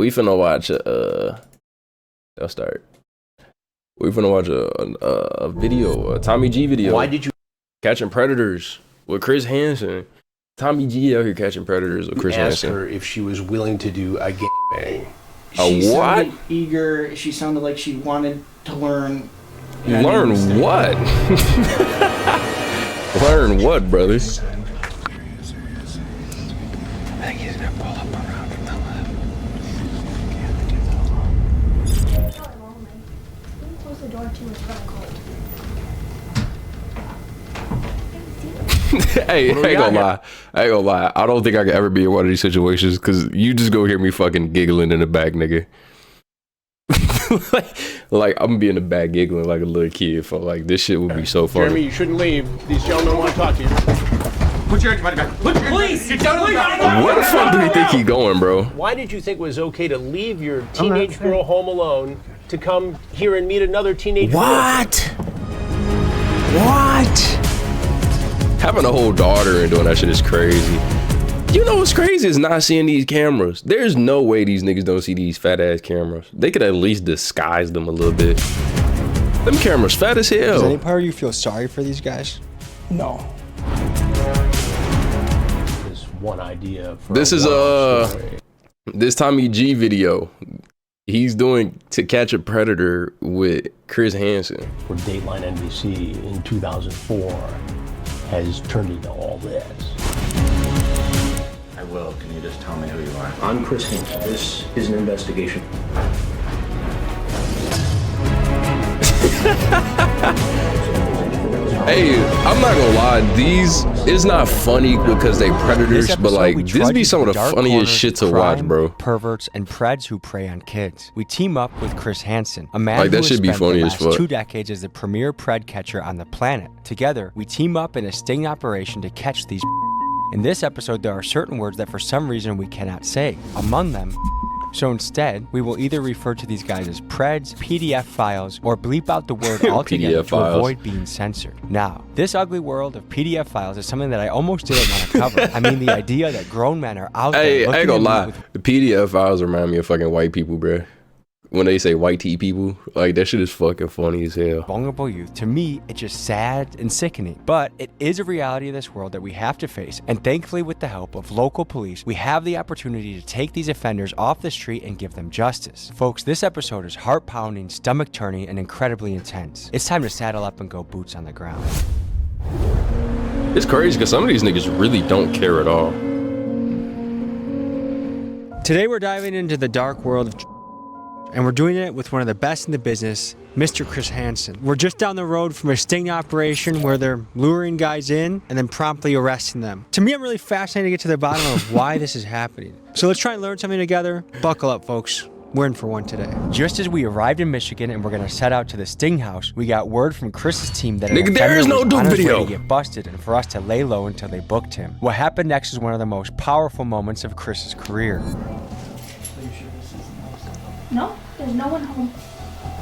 we finna watch I'll start. We finna watch a video, a Tommy G video. Why did you catching predators with Chris Hansen? Tommy G out here catching predators with Chris Hansen. Asked her if she was willing to do a gangbang. She what? sounded eager. She sounded like she wanted to learn. Learn what? Learn what, brother? I think he's gonna pull up around from the left. Close the door too, it's really cold. Hey, I ain't gonna lie. I don't think I could ever be in one of these situations because you just go hear me fucking giggling in the back, nigga. like I'm gonna be in the back giggling like a little kid. For like this shit would be so funny. Jeremy, you shouldn't leave. These gentlemen want to talk to you. Put your money back. Please, get down. Where the fuck do you think he going, bro? Why did you think it was okay to leave your teenage girl home alone to come here and meet another teenage girl? What? Having a whole daughter and doing that shit is crazy. You know what's crazy is not seeing these cameras. There's no way these niggas don't see these fat ass cameras. They could at least disguise them a little bit. Them cameras fat as hell. Does any part of you feel sorry for these guys? No. This one idea. For This is this Tommy G video. He's doing To Catch a Predator with Chris Hansen. For Dateline NBC in 2004 has turned into all this. I will. Can you just tell me who you are? I'm Chris Hansen. This is an investigation. Hey, I'm not gonna lie, it's not funny because they predators, but like this be some of the funniest shit to watch, bro. Perverts and preds who prey on kids. We team up with Chris Hansen, a man Like, that who has should be spent funny the as last fuck. 2 decades as the premier pred catcher on the planet. Together, we team up in a sting operation to catch these. In this episode, there are certain words that for some reason we cannot say. Among them, so instead, we will either refer to these guys as preds, PDF files, or bleep out the word altogether PDF to files. avoid being censored. Now, this ugly world of PDF files is something that I almost didn't want to cover. I mean, the idea that grown men are out Hey, there I ain't looking gonna at lie. me with The PDF files remind me of fucking white people, bro. When they say white tea people, like that shit is fucking funny as hell. vulnerable youth. To me, it's just sad and sickening. But it is a reality of this world that we have to face. And thankfully, with the help of local police, we have the opportunity to take these offenders off the street and give them justice. Folks, this episode is heart-pounding, stomach-turning, and incredibly intense. It's time to saddle up and go boots on the ground. It's crazy because some of these niggas really don't care at all. Today, we're diving into the dark world of and we're doing it with one of the best in the business, Mr. Chris Hansen. We're just down the road from a sting operation where they're luring guys in and then promptly arresting them. To me, I'm really fascinated to get to the bottom of why this is happening. So let's try and learn something together. Buckle up, folks. We're in for one today. Just as we arrived in Michigan and we're gonna set out to the Sting House, we got word from Chris's team that an Nigga, there offender is no was Duke on his way video. to get busted and for us to lay low until they booked him. What happened next is one of the most powerful moments of Chris's career. No, there's no one home.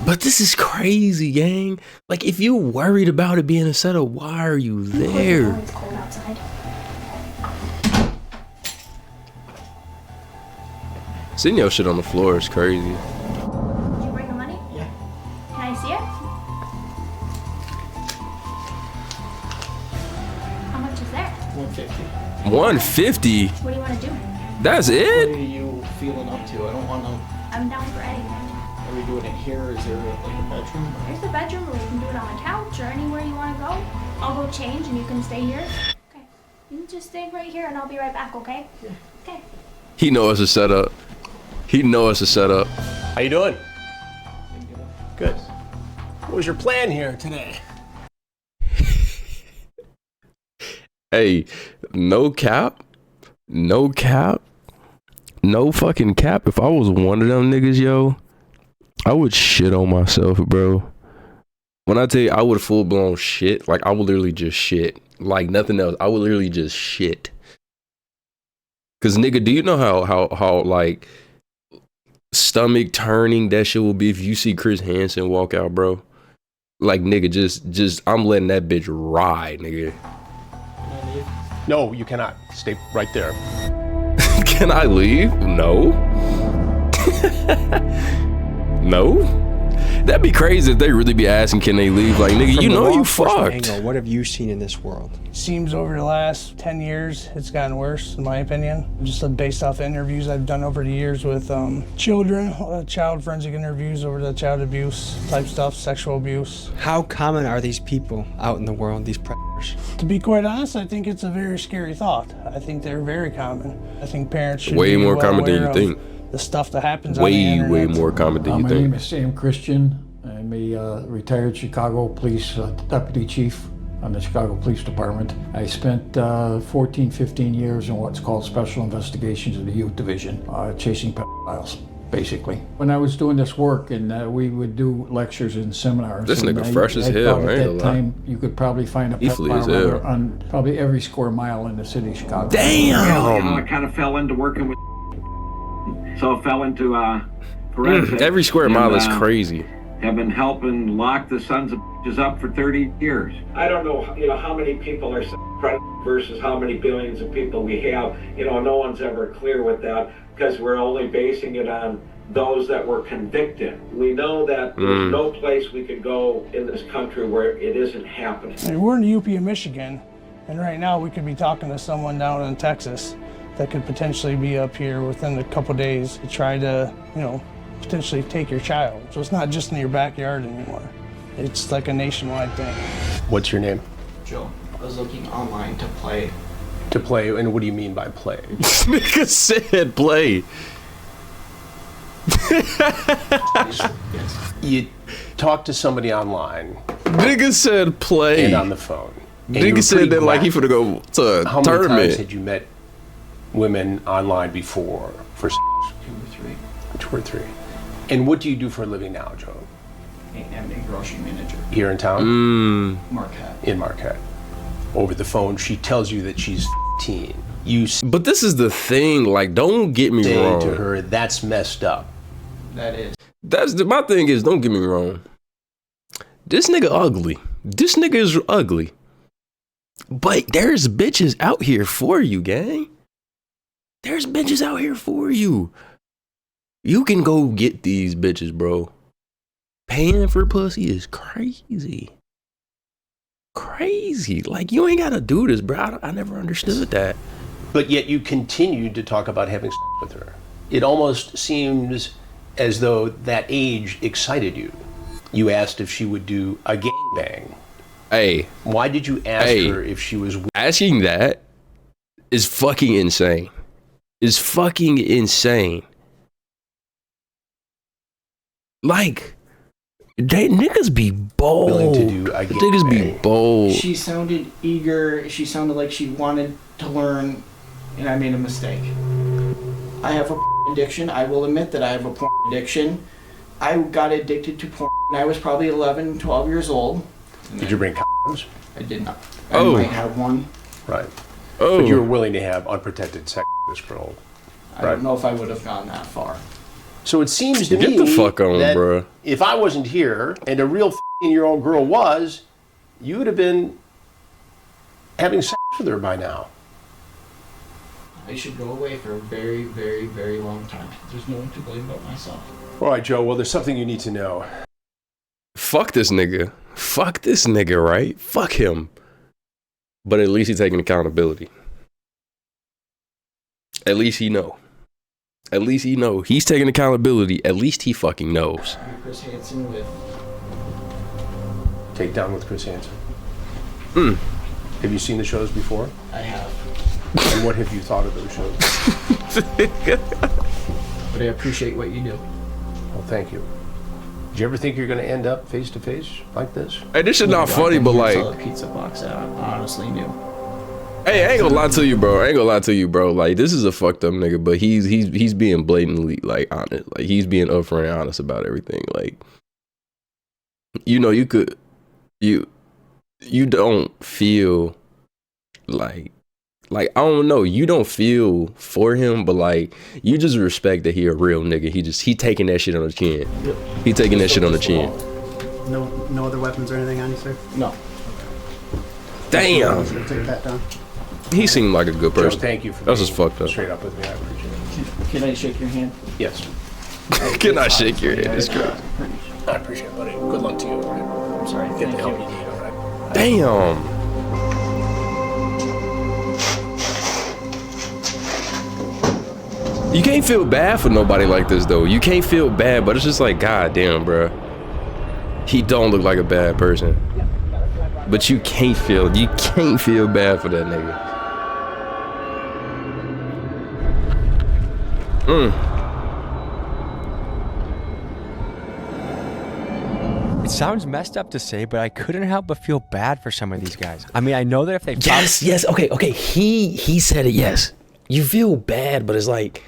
But this is crazy, gang. Like, if you worried about it being a setup, why are you there? It's cold outside. Sitting your shit on the floor is crazy. Did you bring the money? Yeah. Can I see it? How much is there? 150. 150? What do you want to do? That's What it? are you feeling up to? I don't want to. I'm down for anything. Are we doing it here? Is there like a bedroom? There's the bedroom, or we can do it on the couch, or anywhere you want to go. I'll go change, and you can stay here. Okay. You can just stay right here, and I'll be right back. Okay? Yeah. Okay. He know it's a setup. He know it's a setup. How you doing? Good. What was your plan here today? Hey, no cap. No cap. No fucking cap. If I was one of them niggas, yo, I would shit on myself, bro. When I tell you I would full blown shit, like I would literally just shit. Like nothing else. I would literally just shit. Cause nigga, do you know how like stomach turning that shit will be if you see Chris Hansen walk out, bro? Like nigga, just I'm letting that bitch ride, nigga. No, you cannot. Stay right there. Can I leave? No. No? That'd be crazy if they really be asking, can they leave? Like, nigga, From you the know law you enforcement fucked. angle, what have you seen in this world? Seems over the last 10 years, it's gotten worse, in my opinion. Just based off interviews I've done over the years with children, child forensic interviews over the child abuse type stuff, sexual abuse. How common are these people out in the world, these predators? To be quite honest, I think it's a very scary thought. I think they're very common. I think parents should Way be more well common than aware you of think. the stuff that happens on the Way internet. more common than you My name think. is Sam Christian. I'm a retired Chicago Police Deputy Chief on the Chicago Police Department. I spent 14, 15 years in what's called Special Investigations of the Youth Division, chasing pedophiles, basically. When I was doing this work, and we would do lectures and seminars. This and nigga fresh as I hell, thought I at ain't that gonna lie. time you could probably find a He flew as pedophile hell. on probably every square mile in the city of Chicago. Damn! I kind of fell into working with, so I fell into forensics. Every square and, mile is crazy. Have been helping lock the sons of bitches up for 30 years. I don't know, how many people are versus how many billions of people we have. No one's ever clear with that because we're only basing it on those that were convicted. We know that there's no place we could go in this country where it isn't happening. I mean, we're in the UP of Michigan, and right now we could be talking to someone down in Texas that could potentially be up here within a couple days to try to, potentially take your child. So it's not just in your backyard anymore. It's like a nationwide thing. What's your name? Joe, I was looking online to play. To play, and what do you mean by play? This nigga said play. You talk to somebody online Nigga said play. and on the phone. And you were Nigga said pretty that like he finna go to a How many times tournament. had you met women online before for 2 or 3. 2 or 3? And what do you do for a living now, Joe? I'm a grocery manager. Here in town? Marquette. In Marquette. Over the phone, she tells you that she's 15. You But this is the thing, like, don't get me say wrong. to her, that's messed up. That is. My thing is, don't get me wrong. This nigga ugly. This nigga is ugly. But there's bitches out here for you, gang. There's bitches out here for you. You can go get these bitches, bro. Paying for pussy is crazy. Crazy. Like, you ain't gotta do this, bro. I never understood that. But yet you continued to talk about having sex with her. It almost seems as though that age excited you. You asked if she would do a gangbang. Hey, Why did you ask her if she was... asking that is fucking insane. Is fucking insane. Like, they niggas be bold. Willing to do a Niggas be gangbang? bold. She sounded eager. She sounded like she wanted to learn, and I made a mistake. I have a addiction. I will admit that I have a porn addiction. I got addicted to porn when I was probably 11, 12 years old. Did you bring condoms? I did not. I Oh. might have one. Right. Oh, But you were willing to have unprotected sex with this girl. I Right. don't know if I would have gone that far. So it seems to Get me the fuck on, that bruh. if I wasn't here and a real 15-year-old girl was, you would have been having sex with her by now. I should go away for a very, very, very long time. There's no one to blame but myself. All right, Joe. Well, there's something you need to know. fuck this nigga. Fuck this nigga, right? Fuck him. But at least he's taking accountability. At least he know. At least he know. He's taking accountability. At least he fucking knows. I'm Chris Hansen with... Take Down with Chris Hansen. Mm. Have you seen the shows before? I have. And what have you thought of those shows? But I appreciate what you do. Well, thank you. Did you ever think you're going to end up face to face like this? Hey, this shit not funny, but like, Saw the pizza box I honestly knew. hey, I ain't gonna lie to you, bro. I ain't gonna lie to you, bro. Like, this is a fucked up nigga, but he's being blatantly like honest. Like, he's being upfront and honest about everything. Like, you know, you don't feel like I don't know. You don't feel for him, but like, you just respect that he a real nigga. He taking that shit on the chin. Yep. He taking that shit on the chin. No other weapons or anything on you, sir? No. Damn. Take that down. He seemed like a good Joe, person. thank you for That's being just fucked up. straight up with me. I appreciate it. Can I shake your hand? Yes. Can I shake your hand? It's crazy. I appreciate it, buddy. Good luck to you. All right? I'm sorry. Get the help you need. All right. Damn. You can't feel bad for nobody like this though. You can't feel bad, but it's just like, god damn, bro. He don't look like a bad person. But you can't feel bad for that nigga. It sounds messed up to say, but I couldn't help but feel bad for some of these guys. I mean, I know that if they Yes, okay. He said it, yes. You feel bad, but it's like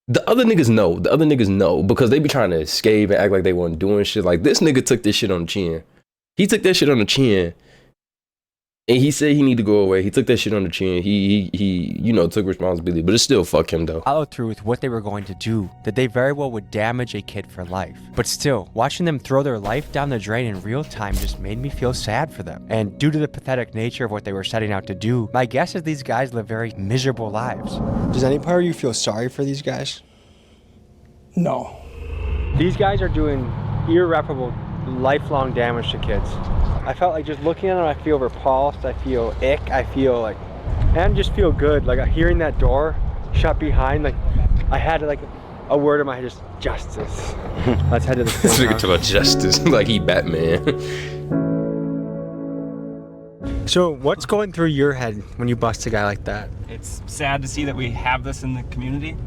the other niggas know because they be trying to escape and act like they wasn't doing shit. Like this nigga took this shit on the chin. He took that shit on the chin. And he said he need to go away. He took that shit on the chin. He took responsibility, but it's still fuck him though. Followed through with what they were going to do, that they very well would damage a kid for life. But still, watching them throw their life down the drain in real time just made me feel sad for them. And due to the pathetic nature of what they were setting out to do, my guess is these guys live very miserable lives. Does any part of you feel sorry for these guys? No. These guys are doing irreparable, lifelong damage to kids. I felt like just looking at them, I feel repulsed, I feel ick, I feel like, and just feel good. Like hearing that door shut behind, like I had like a word in my head, just justice. Let's head to the This nigga talking about justice, like he Batman. So what's going through your head when you bust a guy like that? It's sad to see that we have this in the community,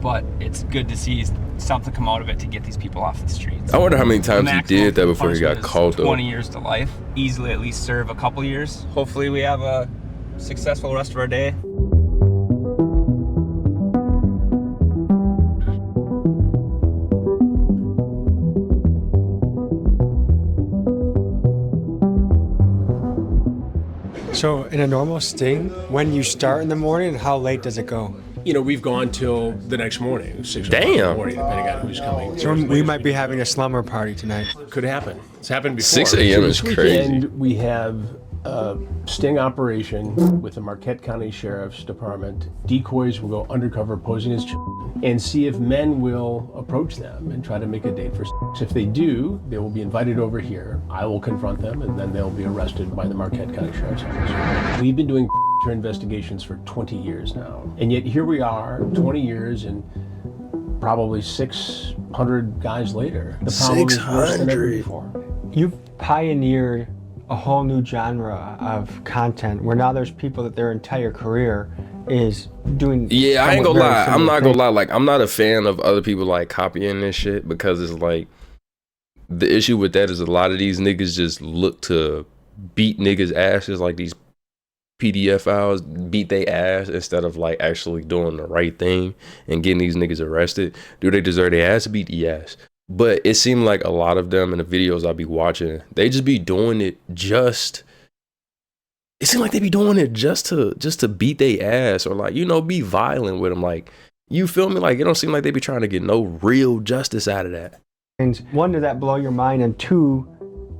but it's good to see something come out of it to get these people off the streets. I wonder how many times he did that before he got caught though. 20 years to life. Easily at least serve a couple years. Hopefully we have a successful rest of our day. So in a normal sting, when you start in the morning, how late does it go? You know, we've gone till the next morning, 6 o'clock in the morning, depending on who's coming. So we might be having a slumber party tonight. Could happen. It's happened before. 6 a.m. is crazy. And we have a sting operation with the Marquette County Sheriff's Department. Decoys will go undercover posing as children and see if men will approach them and try to make a date for sex. If they do, they will be invited over here. I will confront them and then they'll be arrested by the Marquette County Sheriff's Office. We've been doing investigations for 20 years now. And yet here we are, 20 years and probably 600 guys later. The problem is worse than ever before. You've pioneered a whole new genre of content where now there's people that their entire career is doing. Yeah, I ain't gonna lie. I'm not gonna lie. Like, I'm not a fan of other people like copying this shit because it's like the issue with that is a lot of these niggas just look to beat niggas' asses, like these PDF files beat they ass instead of like actually doing the right thing and getting these niggas arrested. Do they deserve their ass beat? Yes. But it seemed like a lot of them in the videos I be watching, they just be doing it just. It seemed like they be doing it just to beat they ass or like, you know, be violent with them. Like, you feel me? Like, it don't seem like they be trying to get no real justice out of that. And one, did that blow your mind? And two,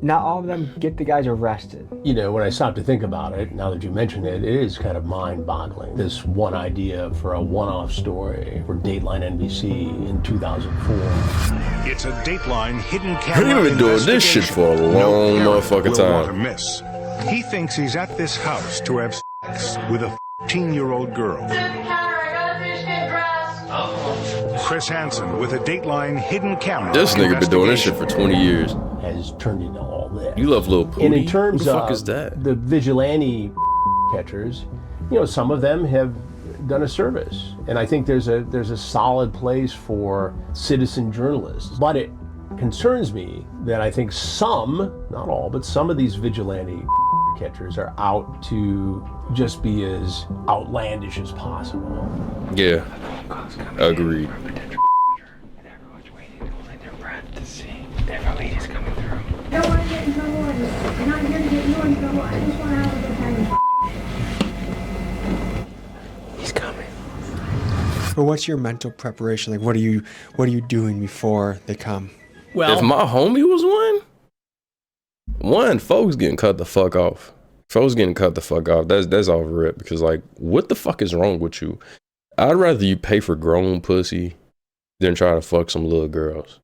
not all of them get the guys arrested. You know, when I stop to think about it, now that you mention it, it is kind of mind-boggling. This one idea for a one-off story for Dateline NBC in 2004. It's a Dateline hidden camera. They've been doing this shit for a long motherfucking time. Miss. He thinks he's at this house to have sex with a 15-year-old girl. Chris Hansen with a Dateline hidden camera. This nigga been doing this shit for 20 years. Has turned into all this. You love Lil Pootie? And in terms Who the fuck of is that? The vigilante catchers, you know, some of them have done a service. And I think there's a solid place for citizen journalists. But it concerns me that I think some, not all, but some of these vigilante catchers are out to just be as outlandish as possible. Yeah, agreed. I don't want to get in trouble, and I'm not here to get you in trouble. I just want to have a good time. He's coming. But what's your mental preparation? Like, what are you doing before they come? Well, if my homie was one, folks getting cut the fuck off. Folks getting cut the fuck off. That's all rip. Because like, what the fuck is wrong with you? I'd rather you pay for grown pussy than try to fuck some little girls.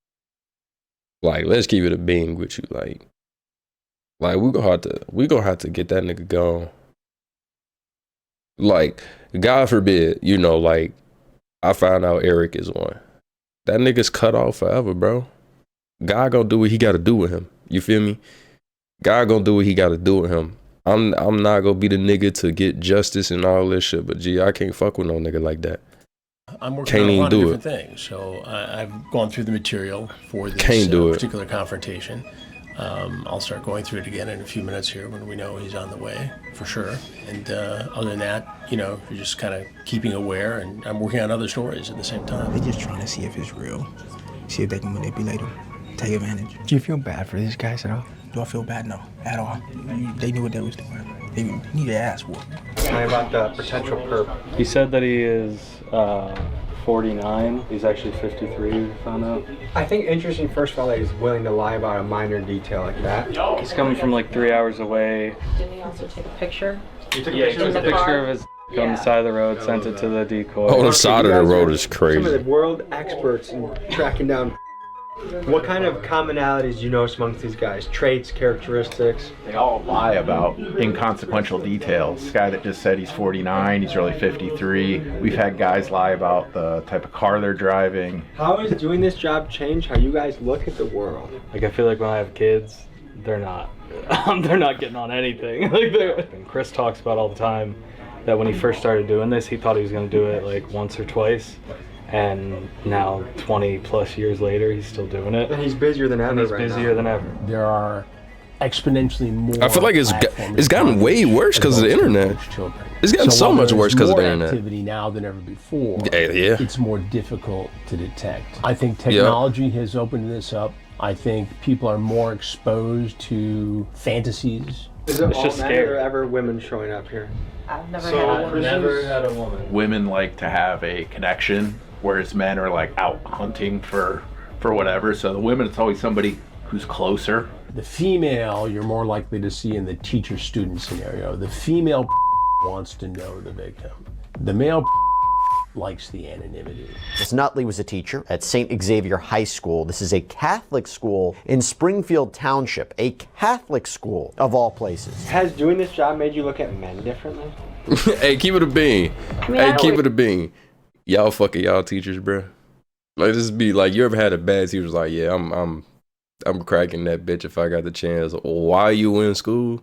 Like, let's keep it a being with you. Like we gonna have to get that nigga gone. Like, God forbid, you know, like, I found out Eric is one. That nigga's cut off forever, bro. God gonna do what he gotta do with him. You feel me? God gonna do what he gotta do with him. I'm not gonna be the nigga to get justice and all this shit, but gee, I can't fuck with no nigga like that. I'm working on a lot of different things, so I've gone through the material for this particular confrontation. I'll start going through it again in a few minutes here when we know he's on the way, for sure. And other than that, you know, you're just kind of keeping aware, and I'm working on other stories at the same time. They're just trying to see if it's real, see if they can manipulate him, take advantage. Do you feel bad for these guys at all? Do I feel bad? No, at all. They knew what they was doing. They need to ask what. Tell me about the potential perp. He said that he is 49. He's actually 53, we found out. I think interesting, first of all, that he's willing to lie about a minor detail like that. He's coming from like 3 hours away. Didn't he also take a picture? He took a picture of his on the side of the road, sent it to the decoy. Oh, the side of the road is crazy. Some of the world experts in tracking down. What kind of commonalities do you notice amongst these guys? Traits, characteristics? They all lie about inconsequential details. This guy that just said he's 49, he's really 53. We've had guys lie about the type of car they're driving. How has doing this job changed how you guys look at the world? Like, I feel like when I have kids, they're not getting on anything. And Chris talks about all the time that when he first started doing this, he thought he was going to do it like once or twice. And now, 20 plus years later, he's still doing it. And he's busier than ever. There are exponentially more. I feel like it's gotten way worse because of the internet. It's gotten so much worse because of the internet. Activity now than ever before. Yeah. It's more difficult to detect. I think technology has opened this up. I think people are more exposed to fantasies. Is it all men or ever women showing up here? I've never had a woman. Women like to have a connection, whereas men are like out hunting for whatever. So the women, it's always somebody who's closer. The female, you're more likely to see in the teacher-student scenario. The female wants to know the victim. The male likes the anonymity. Miss Nutley was a teacher at St. Xavier High School. This is a Catholic school in Springfield Township, a Catholic school of all places. Has doing this job made you look at men differently? Hey, keep it a bean. Keep it a bean. Y'all fucking y'all teachers, bro. Like, this be like, you ever had a bad teacher was like, yeah, I'm cracking that bitch if I got the chance. Why you in school?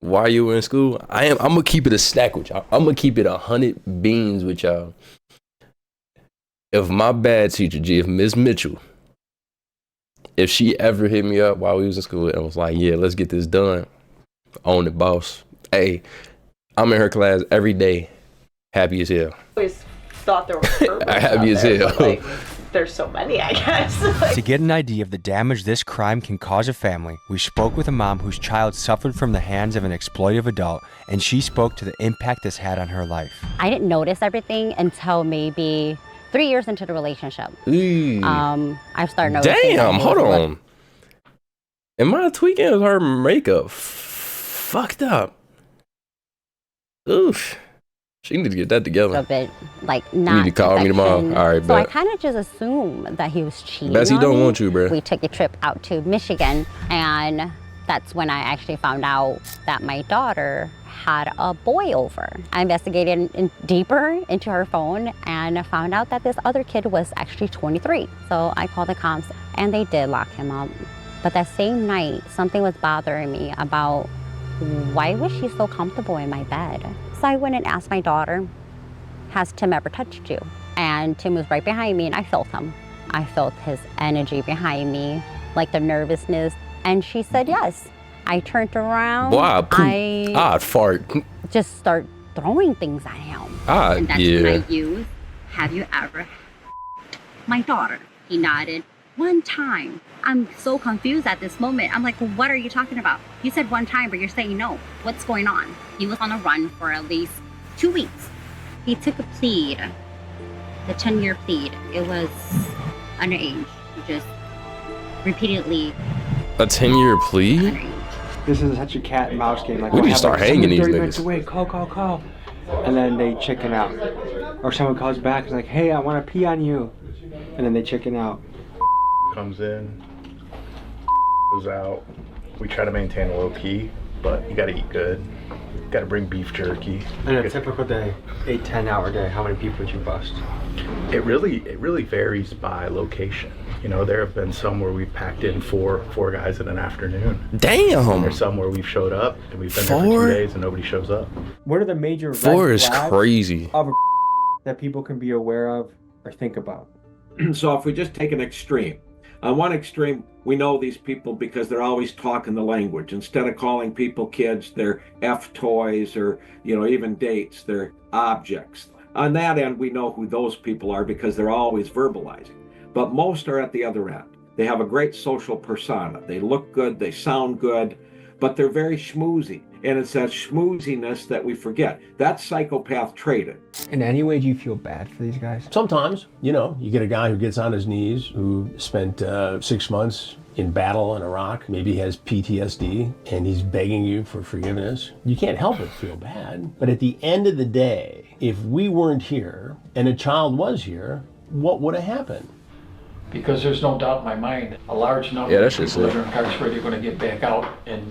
Why you in school? I'm gonna keep it a stack with y'all. I'm gonna keep it 100 beans with y'all. If my bad teacher, if Miss Mitchell, if she ever hit me up while we was in school and was like, yeah, let's get this done, on it, boss. Hey, I'm in her class every day, happy as hell. Always thought there were perverts happy as hell. like, there's so many, I guess. To get an idea of the damage this crime can cause a family, we spoke with a mom whose child suffered from the hands of an exploitive adult, and she spoke to the impact this had on her life. I didn't notice everything until maybe 3 years into the relationship. I started noticing. Damn, hold on. Am I tweaking? Is her makeup fucked up? Oof. She need to get that together. A bit, like, not. You need to call me tomorrow. All right, so I bet. kind of just assumed that he was cheating. Bessie on don't me. want you, bruh. We took a trip out to Michigan, and that's when I actually found out that my daughter had a boy over. I investigated deeper into her phone and found out that this other kid was actually 23. So I called the cops, and they did lock him up. But that same night, something was bothering me about why was she so comfortable in my bed? So I went and asked my daughter, has Tim ever touched you? And Tim was right behind me, and I felt him. I felt his energy behind me, like the nervousness. And she said yes. I turned around. Wow, I'd fart. Just start throwing things at him. And that's when I used, have you ever my daughter? He nodded. One time. I'm so confused at this moment. I'm like, well, what are you talking about? You said one time, but you're saying no. What's going on? He was on a run for at least 2 weeks. He took a plea, the 10-year plea. It was underage. He just repeatedly. A 10-year plea? This is such a cat and mouse game. Like, we need to start hanging these 30 niggas. minutes away. Call. And then they chicken out. Or someone calls back and is like, hey, I want to pee on you. And then they chicken out. Comes in, goes out. We try to maintain a low key, but you gotta eat good. Gotta bring beef jerky. In a typical day, 8-10 hour day, how many people would you bust? It really varies by location. You know, there have been some where we've packed in four guys in an afternoon. Damn. And there's some where we've showed up and we've been there for 2 days and nobody shows up. What are the major red 4 is flags crazy. of a that people can be aware of or think about? So if we just take an extreme, on one extreme, we know these people because they're always talking the language. Instead of calling people kids, they're F toys or, you know, even dates, they're objects. On that end, we know who those people are because they're always verbalizing. But most are at the other end. They have a great social persona. They look good, they sound good, but they're very schmoozy. And it's that schmooziness that we forget. That's psychopath traded. In any way, do you feel bad for these guys? Sometimes, you know, you get a guy who gets on his knees, who spent 6 months in battle in Iraq, maybe has PTSD, and he's begging you for forgiveness. You can't help but feel bad. But at the end of the day, if we weren't here and a child was here, what would have happened? Because there's no doubt in my mind, a large number of people that are incarcerated are going to get back out and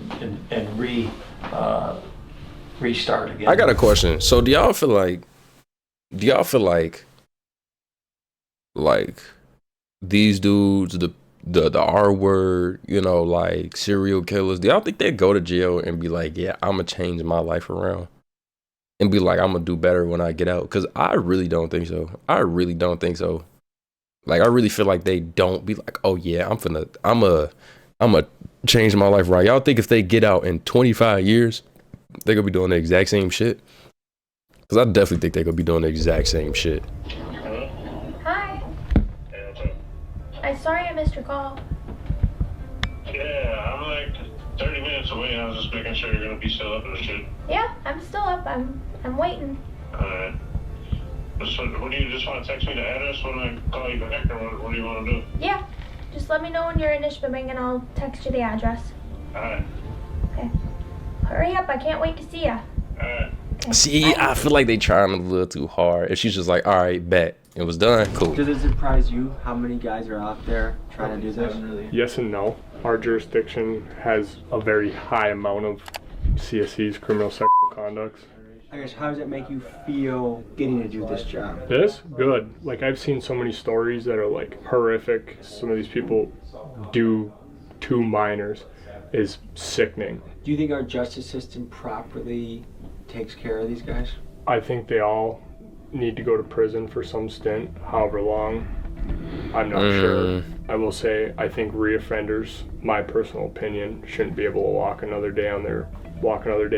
restart again. I got a question. So do y'all feel like these dudes, the R word, you know, like serial killers, do y'all think they go to jail and be like, yeah, I'm gonna change my life around and be like, I'm gonna do better when I get out? Because I really don't think so. Like, I really feel like they don't be like, oh yeah, I'm a change my life around. Y'all think if they get out in 25 years, they're gonna be doing the exact same shit? Because I definitely think they're gonna be doing the exact same shit. Hi. I'm sorry I missed your call. Yeah, I'm like 30 minutes away. I was just making sure you're gonna be still up and shit. Yeah, I'm still up. I'm waiting. Alright. So, what do you just want to text me the address when I call you back, or what do you want to do? Yeah, just let me know when you're in Ishpeming and I'll text you the address. Alright. Okay. Hurry up, I can't wait to see ya. Alright. See, I feel like they trying a little too hard. If she's just like, all right, bet, it was done, cool. Does it surprise you how many guys are out there trying to do this? Yes and no. Our jurisdiction has a very high amount of CSCs, criminal sexual conducts. I guess, how does it make you feel getting to do this job? This? Good. Like, I've seen so many stories that are like horrific. Some of these people do to minors is sickening. Do you think our justice system properly takes care of these guys? I think they all need to go to prison for some stint, however long. I'm not sure. I will say, I think reoffenders, my personal opinion, shouldn't be able to walk another day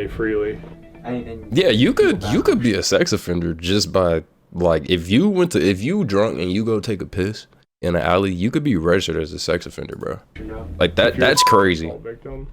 freely. Anything. Yeah, you could be a sex offender just by, like, if you drunk and you go take a piss in an alley, you could be registered as a sex offender, bro. Like that's crazy. Victim,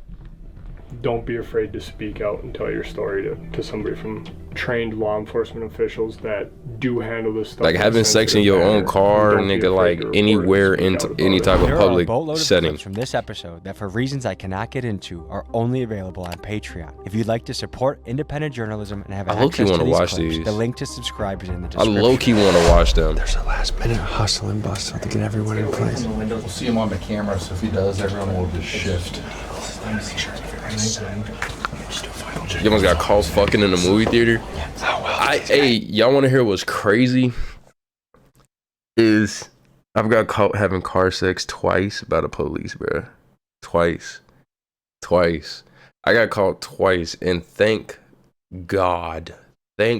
don't be afraid to speak out and tell your story to somebody from trained law enforcement officials that do handle this stuff. Like having sex in your own car, nigga, like anywhere into any type of public setting. From this episode that for reasons I cannot get into are only available on Patreon. If you'd like to support independent journalism and have access to these clips, the link to subscribe is in the description. I low-key want to watch them. There's a last-minute hustle and bustle to get everyone in place. We'll see him on the camera, so if he does, everyone will just shift. You almost got calls fucking in the movie theater. Hey, y'all want to hear what's crazy? Is I've got caught having car sex twice by the police, bro. Twice. I got caught twice, and thank God, they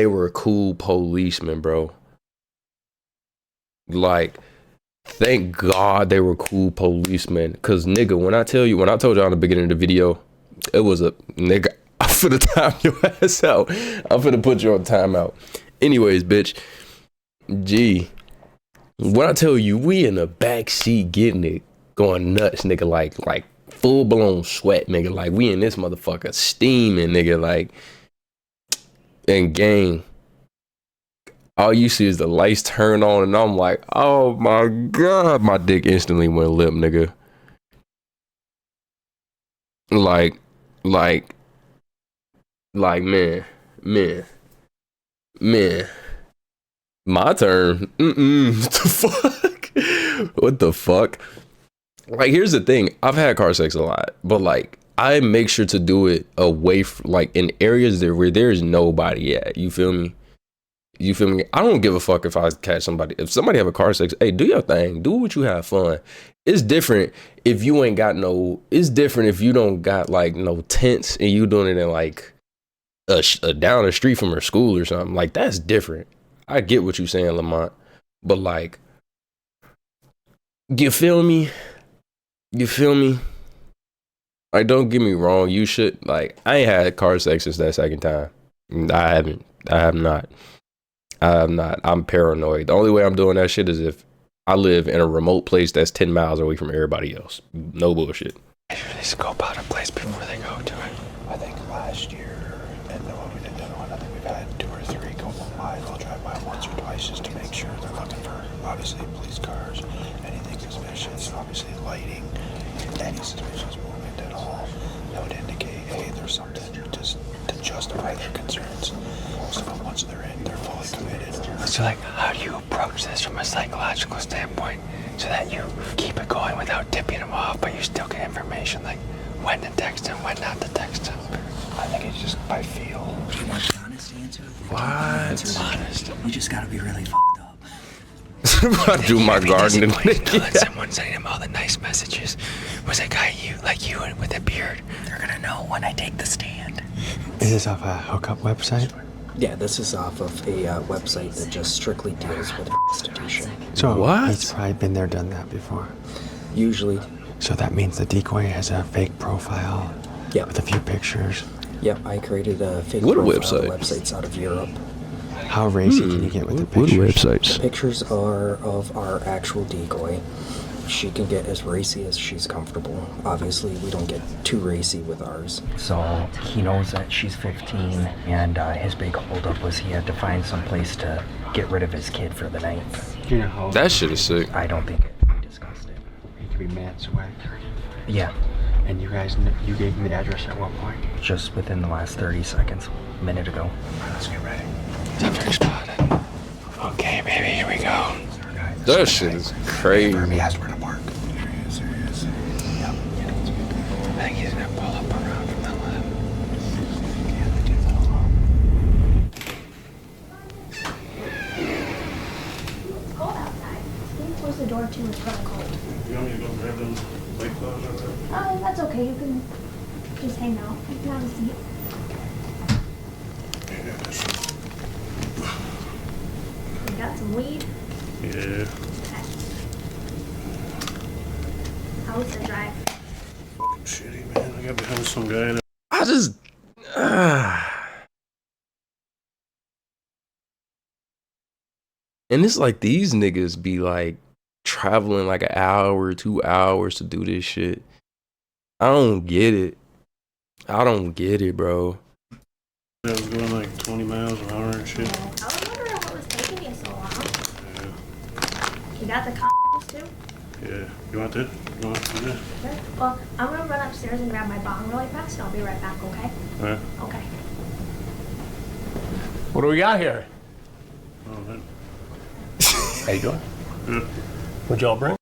were cool policemen, bro. Like, thank God they were cool policemen. Cause nigga, when I told y'all in the beginning of the video, it was a nigga, I'm finna time your ass out. I'm finna put you on timeout. Anyways, bitch. Gee. When I tell you we in the back seat getting it, going nuts, nigga, like full blown sweat, nigga. Like we in this motherfucker steaming, nigga, like, and gang. All you see is the lights turn on, and I'm like, oh my God, my dick instantly went limp, nigga. Like, man. My turn. What the fuck? What the fuck? Like, here's the thing. I've had car sex a lot, but like, I make sure to do it away from, like, in areas there where there's nobody at. You feel me? You feel me? I don't give a fuck if I catch somebody. If somebody have a car sex, hey, do your thing. Do what you have fun. It's different if you ain't got no. It's different if you don't got like no tents and you doing it in like a down the street from her school or something. Like, that's different. I get what you're saying, Lamont, but like, you feel me? You feel me? Like, don't get me wrong. You should, like, I ain't had car sex since that second time. I haven't. I have not. I'm paranoid. The only way I'm doing that shit is if I live in a remote place that's 10 miles away from everybody else. No bullshit. They scope out a place before they go to it. I think last year, and the one we did that one, I think we've had 2 or 3 go by. They'll drive by once or twice just to make sure they're looking for, obviously, police cars, anything suspicious, obviously lighting, any suspicious movement at all that would indicate, hey, there's something, just to justify their concerns. So once they're in, they're fully committed. So, like, how do you approach this from a psychological standpoint so that you keep it going without tipping them off, but you still get information, like when to text them, when not to text them? I think it's just by feel. You want the honest answer? What? Honest. You just gotta be really f***ed up. I do my gardening. That someone sending him all the nice messages was a guy like you and with a beard. They're gonna know when I take the stand. Is this off a hookup website? Yeah, this is off of a website that just strictly deals with prostitution. So What? he's probably been there, done that before. Usually. So that means the decoy has a fake profile. Yep. With a few pictures. Yep, I created a fake What profile website? websites out of Europe. How racy can you get with the What pictures? websites? The pictures are of our actual decoy. She can get as racy as she's comfortable. Obviously, we don't get too racy with ours. So he knows that she's 15, and his big holdup was he had to find some place to get rid of his kid for the night. You know how That shit is sick. I don't think we discussed it. he could be minutes away. Yeah, And you guys, you gave him the address at what point? just within the last 30 seconds, a minute ago. All right, let's get ready. Subject spotted. Okay, baby, here we go. That shit is crazy. He asked where to park. There he is. Yep. I think he's gonna pull up around from the left. It's cold outside. Can you close the door too? It's really cold. You want me to go grab them white clothes or whatever? Oh, that's okay. You can just hang out. You can have a seat. You got some weed? Yeah. Okay. How was the drive? Fucking shitty, man. I got behind some guy that I just. And it's like these niggas be like traveling like an hour, 2 hours to do this shit. I don't get it. I don't get it, bro. was going like 20 miles an hour and shit. I was wondering what was taking you so long. Yeah. You got the condoms too? Yeah. You want that? You want to do that? Sure. Well, I'm gonna run upstairs and grab my bong really fast and I'll be right back, okay? Alright. Okay. What do we got here? Oh, man. How you doing? Good. What'd y'all bring?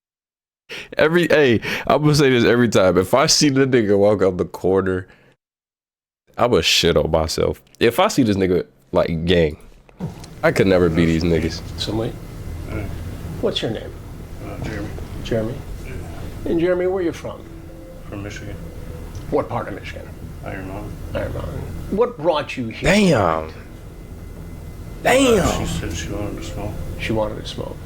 Hey, I'm gonna say this every time. If I see the nigga walk out the corner, I'm a shit on myself. If I see this nigga, like, gang, I could never be these niggas. So wait. What's your name? Jeremy. Jeremy? And Jeremy, where you from? From Michigan. What part of Michigan? Iron Mountain. Iron Mountain. What brought you here? Damn. Damn. She said she wanted to smoke. She wanted to smoke.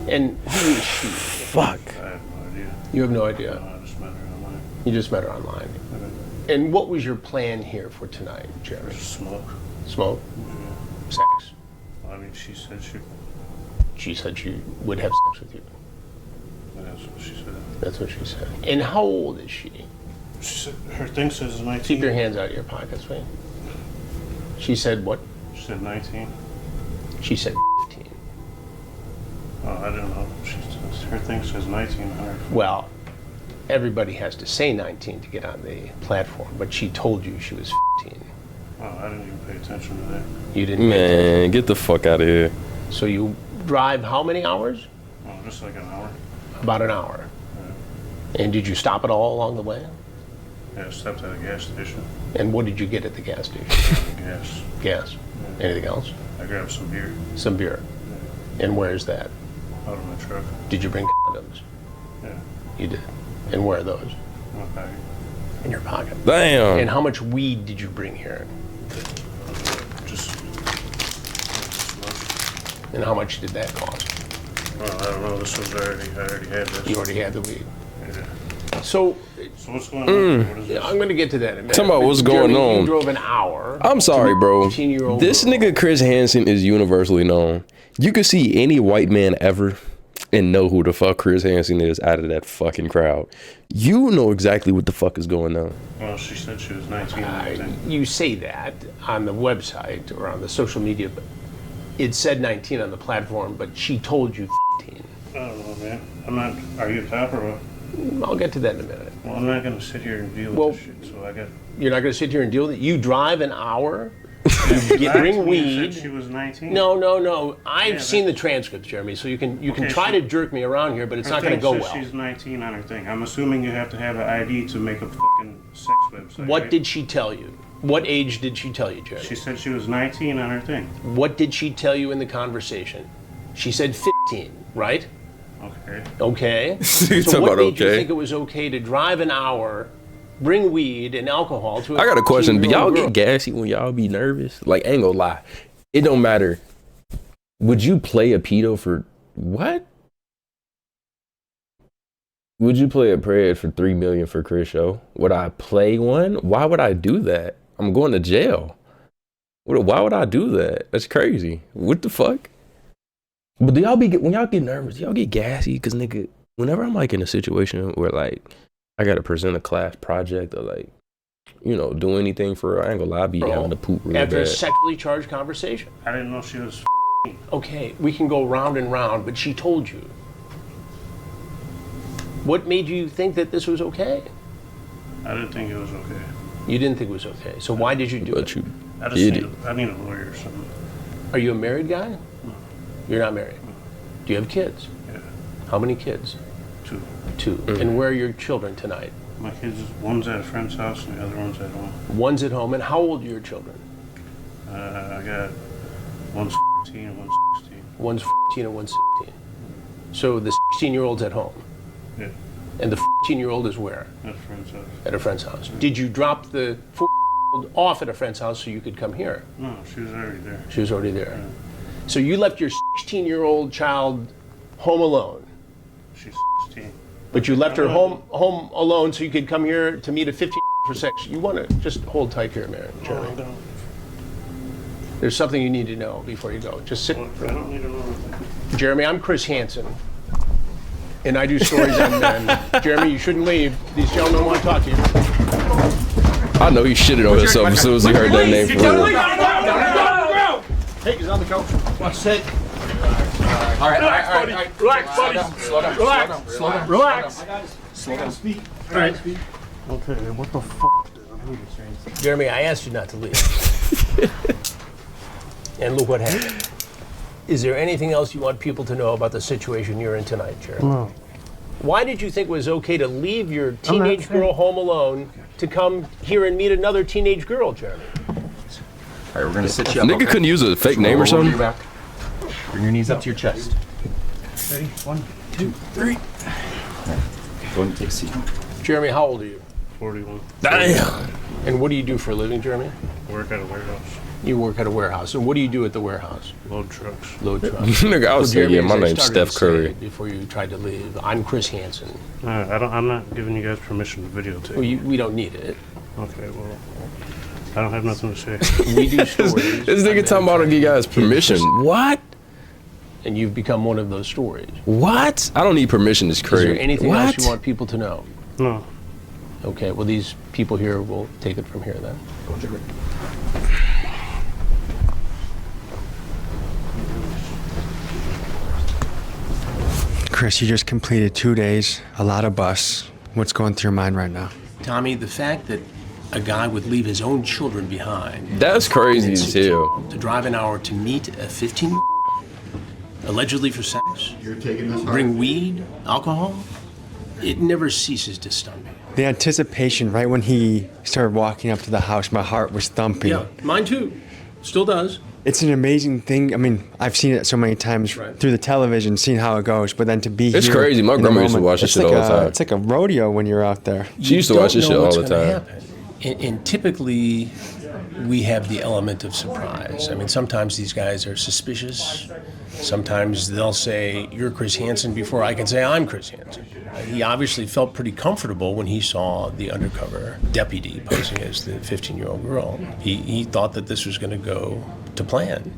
And who is she? Fuck. I have no idea. You have no idea? No, I just met her online. You just met her online. Okay. And what was your plan here for tonight, Jeremy? Smoke. Smoke? Yeah. Sex? I mean, she said She said she would have sex with you. That's what she said. That's what she said. And how old is she? She said her thing says 19. Keep your hands out of your pockets, right? She said what? She said 19. She said 15. Oh, I don't know. Her thing says 19. Well, everybody has to say 19 to get on the platform, but she told you she was 15. Oh, I didn't even pay attention to that. You didn't? Man, get the fuck out of here. So you drive how many hours? Oh, just like an hour. About an hour. And did you stop at all along the way? Yeah, I stopped at a gas station. And what did you get at the gas station? Gas. Gas. Anything else? I grabbed some beer. Some beer. And where's that? Out of my truck. Did you bring condoms? Yeah. You did. And where are those? In my pocket. In your pocket. Damn. And how much weed did you bring here? Just And how much did that cost? well, I don't know. This was I already had this. You already had the weed. Yeah. So what's going on? What is this? I'm going to get to that in a minute. Talking about what's going Jeremy, on. You drove an hour. I'm sorry, bro. 15-year-old This girl. nigga Chris Hansen is universally known. You could see any white man ever and know who the fuck Chris Hansen is out of that fucking crowd. You know exactly what the fuck is going on. Well, she said she was 19. I think. You say that on the website or on the social media, but it said 19 on the platform, but she told you 15. I don't know, man. I'm not. Are you a cop or what? I'll get to that in a minute. Well, I'm not gonna sit here and deal with this shit. So I got. You're not going to sit here and deal with it? You drive an hour, you bring weed. She was 19. No. I've seen the transcripts, Jeremy, so you can Okay, try to jerk me around here, but it's Her not going to thing go says well. She's 19 on her thing. I'm assuming you have to have an ID to make a fucking sex website. What right? did she tell you? What age did she tell you, Jeremy? She said she was 19 on her thing. What did she tell you in the conversation? She said 15, right? Okay. Okay. You So talking what about made you okay? think it was okay to drive an hour, bring weed and alcohol to a I got a question. Do y'all 15-year-old girl? get gassy when y'all be nervous? Like, I ain't gonna lie. It don't matter. Would you play a pedo for what? Would you play a parade for $3 million for Chris show? Would I play one? Why would I do that? I'm going to jail. Why would I do that? That's crazy. What the fuck? But do y'all when y'all get nervous, y'all get gassy? Cause nigga, whenever I'm like in a situation where like I gotta present a class project or like, you know, do anything for, I ain't gonna lie, I be having to poop really After a bad. sexually charged conversation. I didn't know she was. Okay, we can go round and round, but she told you. What made you think that this was okay? I didn't think it was okay. You didn't think it was okay. So why did you do it? I just need, I need a lawyer or something. Are you a married guy? No. You're not married. Do you have kids? Yeah. How many kids? 2. 2. And where are your children tonight? My kids, one's at a friend's house and the other one's at home. One's at home. And how old are your children? I got one's 14 and one's 16. One's 14 and one's 16. So the 16-year-old's at home. Yeah. And the 14-year-old is where? At a friend's house. At a friend's house. Did you drop the 14-year-old off at a friend's house so you could come here? No, she was already there. She was already there. So you left your 16-year-old child home alone. She's 16. But you left her home alone so you could come here to meet a 15 for sex. You want to just hold tight here, Jeremy. No, There's something you need to know before you go. Just sit. I don't need to know. Jeremy, I'm Chris Hansen, and I do stories on men. Jeremy, you shouldn't leave. These gentlemen want to talk to you. I know he shitted on himself as soon as he heard that name for real. Hey, he's on the couch. Watch sit. All right. Relax, buddy. Slow down. Relax. Slow down. Relax. Slow down. Speak. All right. Okay, what the fuck? Jeremy, I asked you not to leave. And look what happened. Is there anything else you want people to know about the situation you're in tonight, Jeremy? No. Why did you think it was okay to leave your teenage girl home alone to come here and meet another teenage girl, Jeremy? All right, we're gonna sit you up. Nigga couldn't use a fake name or something? Bring your knees up to your chest. Ready? 1, 2, 3. Go and take a seat. Jeremy, how old are you? 41. Damn. And what do you do for a living, Jeremy? Work at a warehouse. You work at a warehouse. And what do you do at the warehouse? Load trucks. Load trucks. Nigga, I was saying, yeah, my as I name's started Steph to Curry. say Before you tried to leave, I'm Chris Hansen. I'm not giving you guys permission to videotape. Well, we don't need it. Okay, well, I don't have nothing to say. We do stories. This nigga talking about to give you guys permission. What? And you've become one of those stories. What? I don't need permission. It's crazy. Is there anything what? else you want people to know? No. Okay, well, these people here will take it from here then. Chris, you just completed 2 days, a lot of bus. What's going through your mind right now? Tommy, the fact that a guy would leave his own children behind. That's crazy as hell. To drive an hour to meet a 15 allegedly for sex, You're taking this bring weed, alcohol, it never ceases to stun me. The anticipation, right when he started walking up to the house, my heart was thumping. Yeah, mine too. Still does. It's an amazing thing. I mean, I've seen it so many times through the television, seen how it goes, but then to be It's here crazy. My in the grandma used to moment, watch this it's shit like all the time. It's like a rodeo when you're out there. She used to watch this shit all the time. Happen. And typically, we have the element of surprise. I mean, sometimes these guys are suspicious. Sometimes they'll say, "You're Chris Hansen," before I can say, "I'm Chris Hansen." He obviously felt pretty comfortable when he saw the undercover deputy posing as the 15-year-old girl. He thought that this was going to go to plan.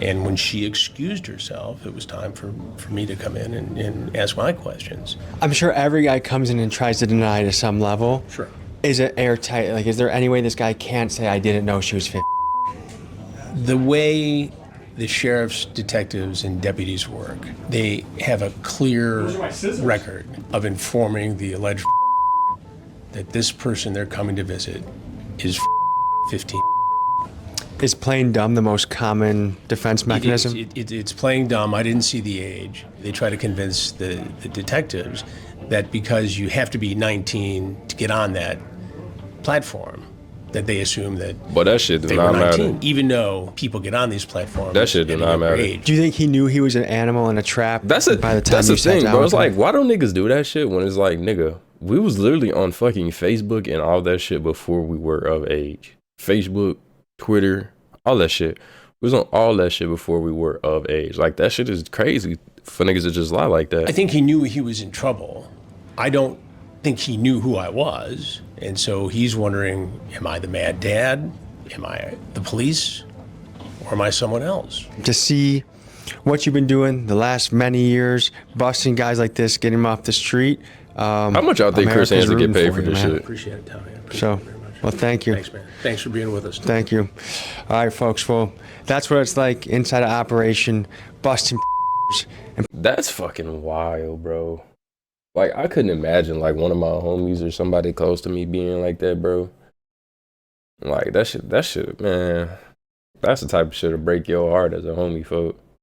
And when she excused herself, it was time for me to come in and ask my questions. I'm sure every guy comes in and tries to deny to some level. Sure. Is it airtight? Like, is there any way this guy can't say, I didn't know she was 15? The way the sheriff's detectives and deputies work, they have a clear record of informing the alleged that this person they're coming to visit is 15. Is playing dumb the most common defense mechanism? It's playing dumb. I didn't see the age. They try to convince the detectives that because you have to be 19 to get on that platform, that they assume that But that shit does they not were 19, matter. even though people get on these platforms. That shit does at a not younger matter. age. Do you think he knew he was an animal in a trap That's by the time that's you the sat thing, down bro. with It's him? like, why don't niggas do that shit when it's like, nigga, we was literally on fucking Facebook and all that shit before we were of age. Facebook, Twitter, all that shit. We was on all that shit before we were of age. Like, that shit is crazy for niggas to just lie like that. I think he knew he was in trouble. I don't think he knew who I was. And so he's wondering, am I the mad dad? Am I the police? Or am I someone else? To see what you've been doing the last many years, busting guys like this, getting them off the street. How much y'all think Chris Hansen get paid for this shit? Appreciate it, Tommy. So, well, thank you. Thanks, man. Thanks for being with us. Thank you. All right, folks. Well, that's what it's like inside of Operation Busting. And That's fucking wild, bro. Like, I couldn't imagine, like, one of my homies or somebody close to me being like that, bro. Like, that shit, man. That's the type of shit to break your heart as a homie, folk.